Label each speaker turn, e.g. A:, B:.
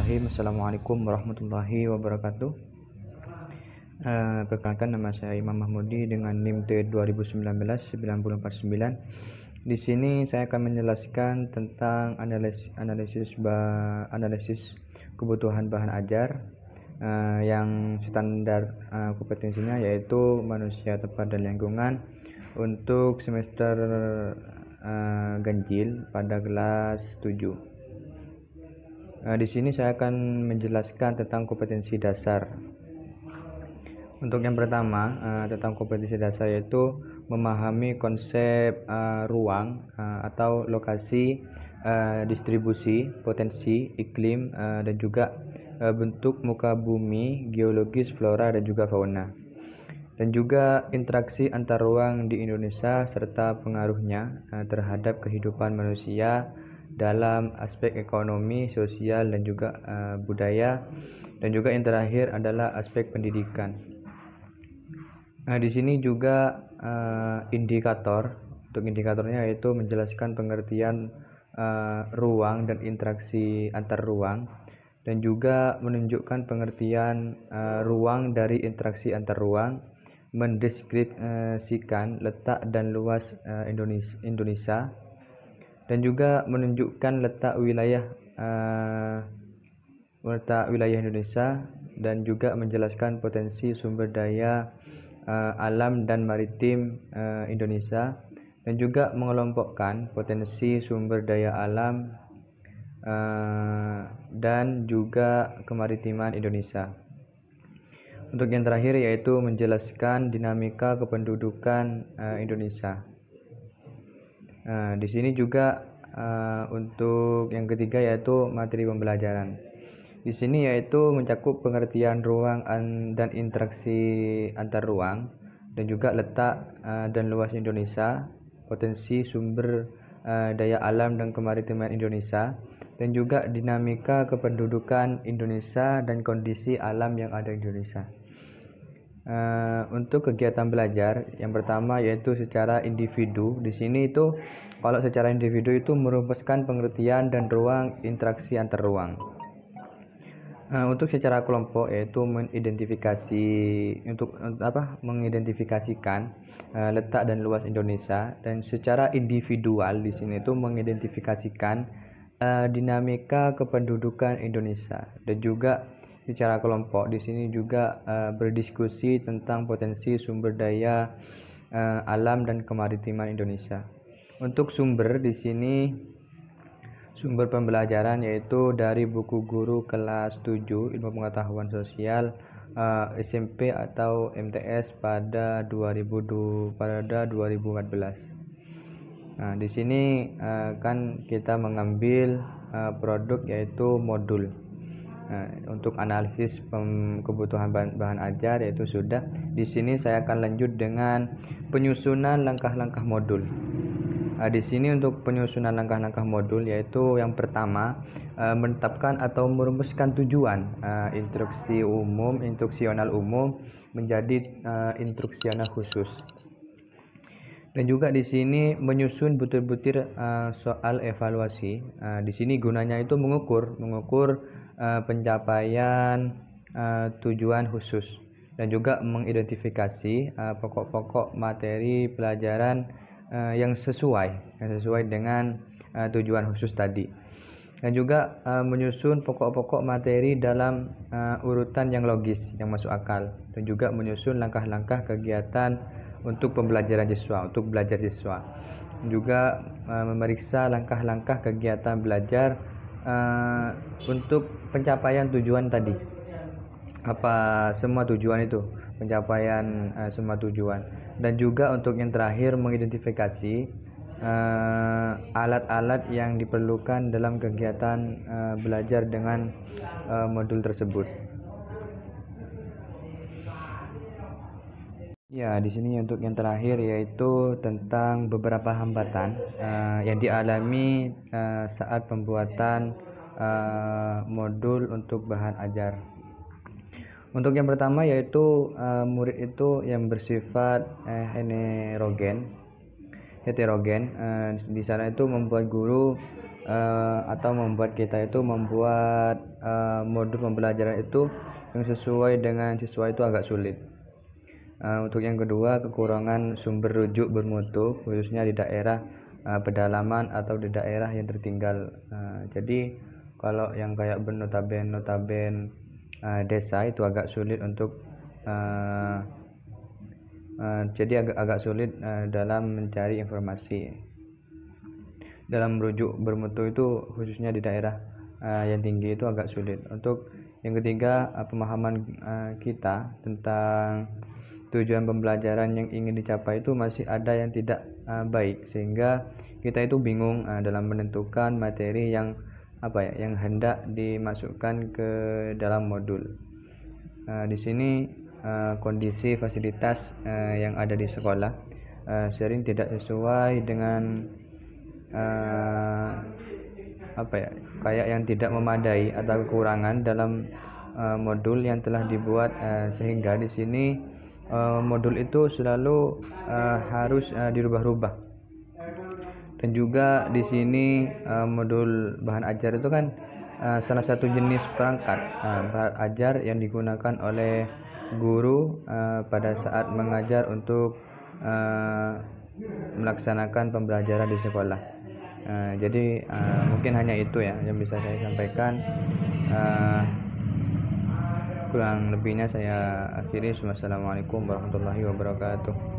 A: Bismillahirrahmanirrahim. Assalamualaikum warahmatullahi wabarakatuh. Perkenalkan, nama saya Imam Mahmudi dengan NIM T2019-9049. Di sini saya akan menjelaskan tentang analisis kebutuhan bahan ajar yang standar kompetensinya yaitu manusia, tempat, dan lingkungan untuk semester ganjil pada kelas 7. Di sini saya akan menjelaskan tentang kompetensi dasar. Untuk yang pertama, tentang kompetensi dasar yaitu memahami konsep ruang atau lokasi, distribusi, potensi, iklim, dan juga bentuk muka bumi, geologis, flora, dan juga fauna. Dan juga interaksi antar ruang di Indonesia serta pengaruhnya terhadap kehidupan manusia dalam aspek ekonomi, sosial, dan juga budaya. Dan juga yang terakhir adalah aspek pendidikan. Di sini juga indikator. Untuk indikatornya yaitu menjelaskan pengertian ruang dan interaksi antar ruang, dan juga menunjukkan pengertian ruang dari interaksi antar ruang, mendeskripsikan letak dan luas Indonesia, dan juga menunjukkan letak wilayah Indonesia, dan juga menjelaskan potensi sumber daya alam dan maritim Indonesia, dan juga mengelompokkan potensi sumber daya alam dan juga kemaritiman Indonesia. Untuk yang terakhir yaitu menjelaskan dinamika kependudukan Indonesia. Di sini juga untuk yang ketiga yaitu materi pembelajaran. Di sini yaitu mencakup pengertian ruang dan interaksi antar ruang, dan juga letak dan luas Indonesia, potensi sumber daya alam dan kemaritiman Indonesia, dan juga dinamika kependudukan Indonesia dan kondisi alam yang ada di Indonesia. Untuk kegiatan belajar yang pertama yaitu secara individu. Di sini itu kalau secara individu itu merumuskan pengertian dan ruang interaksi antar ruang. Untuk secara kelompok yaitu mengidentifikasikan letak dan luas Indonesia, dan secara individual di sini itu mengidentifikasikan dinamika kependudukan Indonesia, dan juga secara kelompok di sini juga berdiskusi tentang potensi sumber daya alam dan kemaritiman Indonesia. Untuk sumber di sini sumber pembelajaran yaitu dari buku guru kelas 7 Ilmu Pengetahuan Sosial SMP atau MTS pada 2014. Di sini kan kita mengambil produk yaitu modul. Untuk analisis kebutuhan bahan ajar yaitu sudah. Di sini saya akan lanjut dengan penyusunan langkah-langkah modul. Di sini untuk penyusunan langkah-langkah modul yaitu yang pertama menetapkan atau merumuskan tujuan instruksional umum menjadi instruksional khusus. Dan juga di sini menyusun butir-butir soal evaluasi. Di sini gunanya itu mengukur pencapaian tujuan khusus, dan juga mengidentifikasi pokok-pokok materi pelajaran yang sesuai dengan tujuan khusus tadi, dan juga menyusun pokok-pokok materi dalam urutan yang logis yang masuk akal, dan juga menyusun langkah-langkah kegiatan untuk pembelajaran siswa, untuk belajar siswa, juga memeriksa langkah-langkah kegiatan belajar untuk pencapaian tujuan tadi. Apa semua tujuan itu, pencapaian semua tujuan. Dan juga untuk yang terakhir mengidentifikasi alat-alat yang diperlukan dalam kegiatan belajar dengan modul tersebut. Ya, di sini untuk yang terakhir yaitu tentang beberapa hambatan yang dialami saat pembuatan modul untuk bahan ajar. Untuk yang pertama yaitu murid itu yang bersifat heterogen. Di sana itu membuat guru atau membuat kita itu membuat modul pembelajaran itu yang sesuai dengan siswa itu agak sulit. Untuk yang kedua, kekurangan sumber rujuk bermutu khususnya di daerah pedalaman atau di daerah yang tertinggal. Jadi kalau yang kayak notaben desa itu agak sulit untuk jadi agak sulit dalam mencari informasi. Dalam merujuk bermutu itu khususnya di daerah yang tinggi itu agak sulit. Untuk yang ketiga, pemahaman kita tentang tujuan pembelajaran yang ingin dicapai itu masih ada yang tidak baik, sehingga kita itu bingung dalam menentukan materi yang yang hendak dimasukkan ke dalam modul. Di sini kondisi fasilitas yang ada di sekolah sering tidak sesuai dengan kayak yang tidak memadai atau kekurangan dalam modul yang telah dibuat, sehingga di sini modul itu selalu harus dirubah-rubah. Dan juga di sini modul bahan ajar itu kan salah satu jenis perangkat bahan ajar yang digunakan oleh guru pada saat mengajar untuk melaksanakan pembelajaran di sekolah. Jadi mungkin hanya itu ya yang bisa saya sampaikan. Kurang lebihnya saya akhiri. Wassalamualaikum warahmatullahi wabarakatuh.